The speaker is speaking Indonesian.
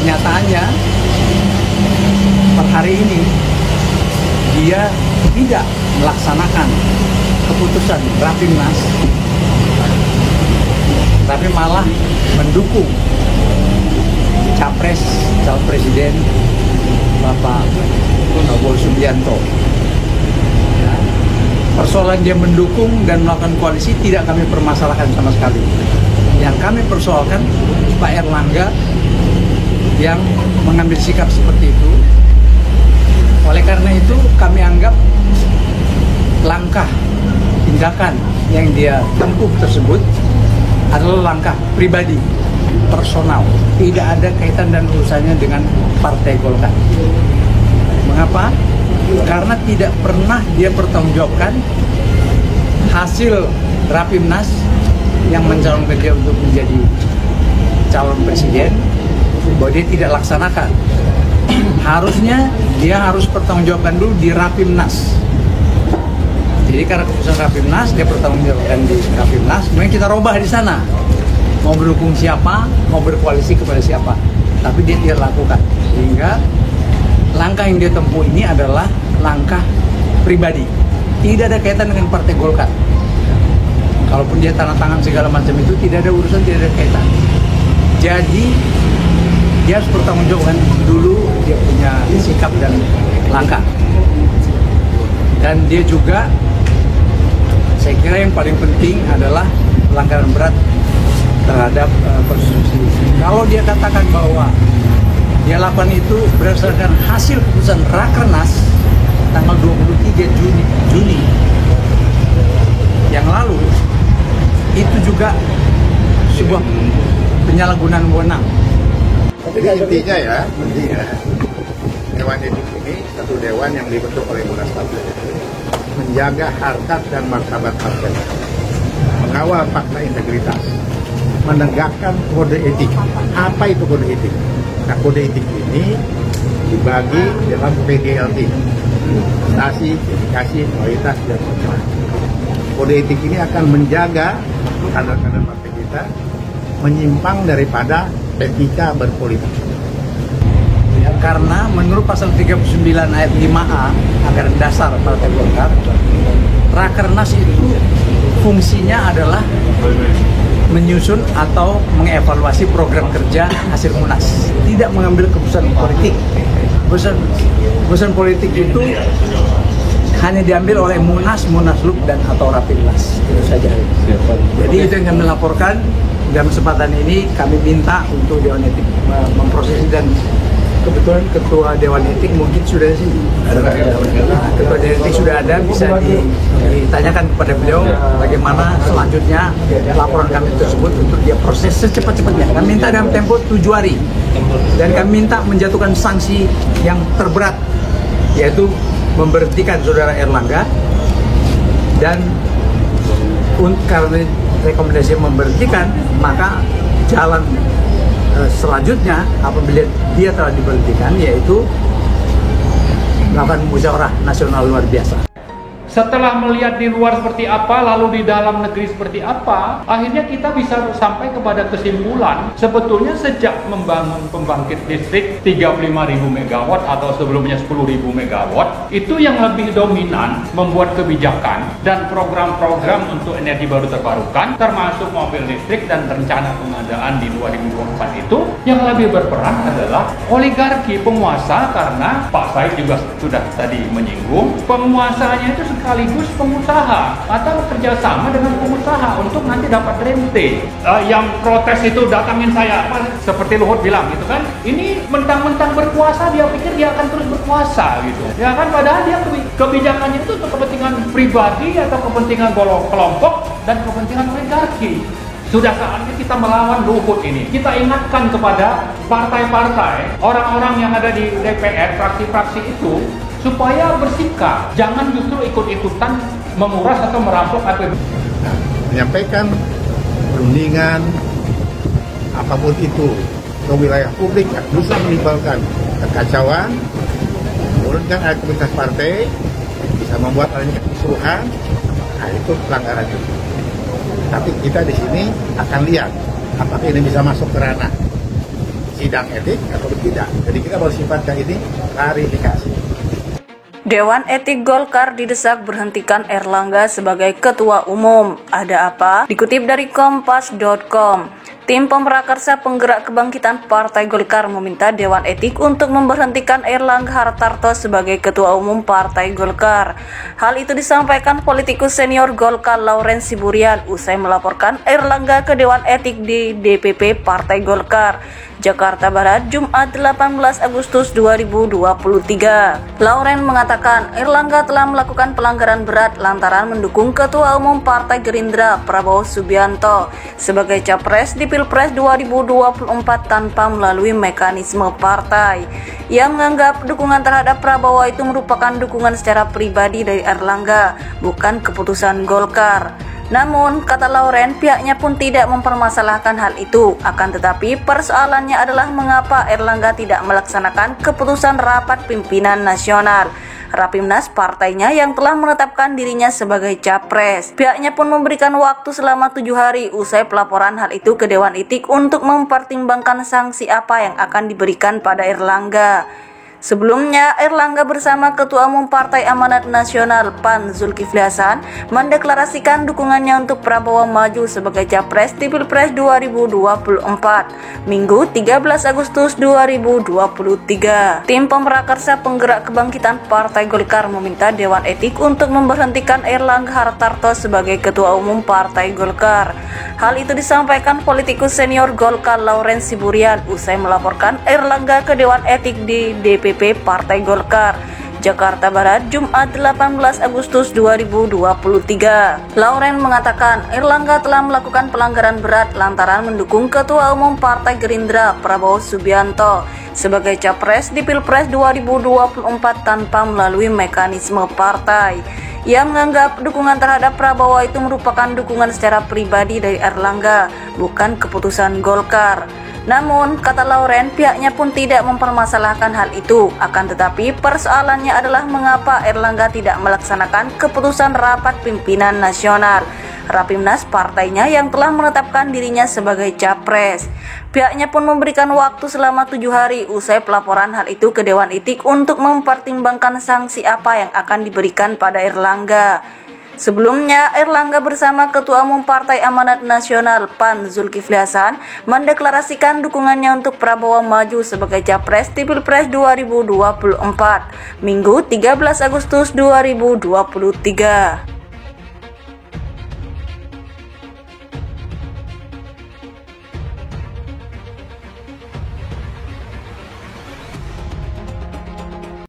kenyataannya per hari ini dia tidak melaksanakan keputusan Rapimnas, tapi malah mendukung capres calon presiden Bapak Prabowo Subianto. Ya. Persoalan dia mendukung dan melakukan koalisi tidak kami permasalahkan sama sekali. Yang kami persoalkan Pak Erlangga yang mengambil sikap seperti itu. Oleh karena itu kami anggap langkah tindakan yang dia tempuh tersebut adalah langkah pribadi, personal, tidak ada kaitan dan urusannya dengan Partai Golkar. Mengapa? Karena tidak pernah dia pertanggungjawabkan hasil Rapimnas yang mencalonkan dia untuk menjadi calon presiden, bahwa dia tidak laksanakan. Harusnya dia harus pertanggungjawabkan dulu di Rapimnas. Jadi karena keputusan Rapimnas, dia pertanggungjawabkan di Rapimnas, kemudian kita robah di sana. Mau mendukung siapa, mau berkoalisi kepada siapa. Tapi dia tidak lakukan. Sehingga langkah yang dia tempuh ini adalah langkah pribadi. Tidak ada kaitan dengan Partai Golkar. Kalaupun dia tanda tangan segala macam itu, tidak ada urusan, tidak ada kaitan. Jadi dia harus bertanggungjawabkan dulu dia punya sikap dan langkah. Dan dia juga, saya kira yang paling penting adalah pelanggaran berat terhadap konstitusi. Kalau dia katakan bahwa dia lakukan itu berdasarkan hasil keputusan Rakernas tanggal 23 Juni yang lalu, itu juga sebuah penyalahgunaan wewenang. Jadi intinya Dewan Etik ini satu dewan yang dibentuk oleh Munas Partai, menjaga harkat dan martabat partai, mengawal fakta integritas, menegakkan kode etik. Apa itu kode etik? Nah, kode etik ini dibagi dalam PDLT, prestasi, dedikasi, kualitas, dan manfaat. Kode etik ini akan menjaga kader-kader partai kita menyimpang daripada etika berpolitik. Ya, karena menurut pasal 39 ayat 5A anggaran dasar Partai Golkar, Rakernas itu fungsinya adalah menyusun atau mengevaluasi program kerja hasil Munas, tidak mengambil keputusan politik. Keputusan politik itu hanya diambil oleh Munas, Munaslup, dan atau Rapimnas, itu saja. Jadi itu yang kami laporkan. Dalam kesempatan ini kami minta untuk Dewan Etik memproses, dan kebetulan Ketua Dewan Etik mungkin sudah di sini. Ketua Dewan Etik sudah ada, bisa ditanyakan kepada beliau bagaimana selanjutnya laporan kami tersebut untuk dia proses secepat-cepatnya. Kami minta dalam tempo 7 hari, dan kami minta menjatuhkan sanksi yang terberat, yaitu memberhentikan Saudara Erlangga, dan karena rekomendasi memberhentikan, maka jalan selanjutnya apabila dia telah diberhentikan yaitu melakukan musyawarah nasional luar biasa. Setelah melihat di luar seperti apa, lalu di dalam negeri seperti apa, akhirnya kita bisa sampai kepada kesimpulan, sebetulnya sejak membangun pembangkit listrik 35.000 MW atau sebelumnya 10.000 MW, itu yang lebih dominan membuat kebijakan dan program-program untuk energi baru terbarukan, termasuk mobil listrik dan rencana pengadaan di 2024 itu, yang lebih berperan adalah oligarki penguasa, karena Pak Said juga sudah tadi menyinggung, penguasanya itu sekaligus pengusaha atau kerjasama dengan pengusaha untuk nanti dapat rente. Yang protes itu datangin saya, seperti Luhut bilang gitu kan, ini mentang-mentang berkuasa dia pikir dia akan terus berkuasa gitu ya kan, padahal dia kebijakannya itu untuk kepentingan pribadi atau kepentingan kelompok dan kepentingan oligarki. Sudah saatnya kita melawan Luhut ini. Kita ingatkan kepada partai-partai, orang-orang yang ada di DPR, fraksi-fraksi itu, supaya bersikap, jangan justru ikut-ikutan menguras atau merampok APBD. Menyampaikan perundingan apapun itu ke wilayah publik yang bisa menimbulkan kekacauan, menurunkan aktivitas partai, bisa membuat adanya kerusuhan, nah itu pelanggaran itu. Tapi kita di sini akan lihat apakah ini bisa masuk ke ranah sidang etik atau tidak. Jadi kita bersifatkan ini klarifikasi. Dewan Etik Golkar didesak berhentikan Erlangga sebagai Ketua Umum. Ada apa? Dikutip dari Kompas.com. Tim Pemrakarsa Penggerak Kebangkitan Partai Golkar meminta Dewan Etik untuk memberhentikan Erlangga Hartarto sebagai Ketua Umum Partai Golkar. Hal itu disampaikan politikus senior Golkar Lauren Siburian usai melaporkan Erlangga ke Dewan Etik di DPP Partai Golkar, Jakarta Barat, Jumat 18 Agustus 2023. Lauren mengatakan Erlangga telah melakukan pelanggaran berat lantaran mendukung Ketua Umum Partai Gerindra Prabowo Subianto sebagai capres di Pilpres 2024 tanpa melalui mekanisme partai. Ia menganggap dukungan terhadap Prabowo itu merupakan dukungan secara pribadi dari Erlangga, bukan keputusan Golkar. Namun, kata Lauren, pihaknya pun tidak mempermasalahkan hal itu. Akan tetapi, persoalannya adalah mengapa Erlangga tidak melaksanakan keputusan rapat pimpinan nasional Rapimnas partainya yang telah menetapkan dirinya sebagai capres. Pihaknya pun memberikan waktu selama 7 hari usai pelaporan hal itu ke Dewan Etik untuk mempertimbangkan sanksi apa yang akan diberikan pada Erlangga. Sebelumnya, Erlangga bersama Ketua Umum Partai Amanat Nasional PAN Zulkifli Hasan mendeklarasikan dukungannya untuk Prabowo maju sebagai capres di Pilpres 2024, Minggu 13 Agustus 2023. Tim Pemrakarsa Penggerak Kebangkitan Partai Golkar meminta Dewan Etik untuk memberhentikan Erlangga Hartarto sebagai Ketua Umum Partai Golkar. Hal itu disampaikan politikus senior Golkar Lauren Siburian usai melaporkan Erlangga ke Dewan Etik di DPP Partai Golkar, Jakarta Barat, Jumat 18 Agustus 2023. Lauren mengatakan Erlangga telah melakukan pelanggaran berat lantaran mendukung Ketua Umum Partai Gerindra Prabowo Subianto sebagai capres di Pilpres 2024 tanpa melalui mekanisme partai. Ia menganggap dukungan terhadap Prabowo itu merupakan dukungan secara pribadi dari Erlangga, bukan keputusan Golkar. Namun, kata Lauren, pihaknya pun tidak mempermasalahkan hal itu. Akan tetapi, persoalannya adalah mengapa Erlangga tidak melaksanakan keputusan rapat pimpinan nasional Rapimnas partainya yang telah menetapkan dirinya sebagai capres. Pihaknya pun memberikan waktu selama 7 hari usai pelaporan hal itu ke Dewan Etik untuk mempertimbangkan sanksi apa yang akan diberikan pada Erlangga. Sebelumnya, Erlangga bersama Ketua Umum Partai Amanat Nasional PAN Zulkifli Hasan mendeklarasikan dukungannya untuk Prabowo maju sebagai capres di Pilpres 2024, Minggu 13 Agustus 2023.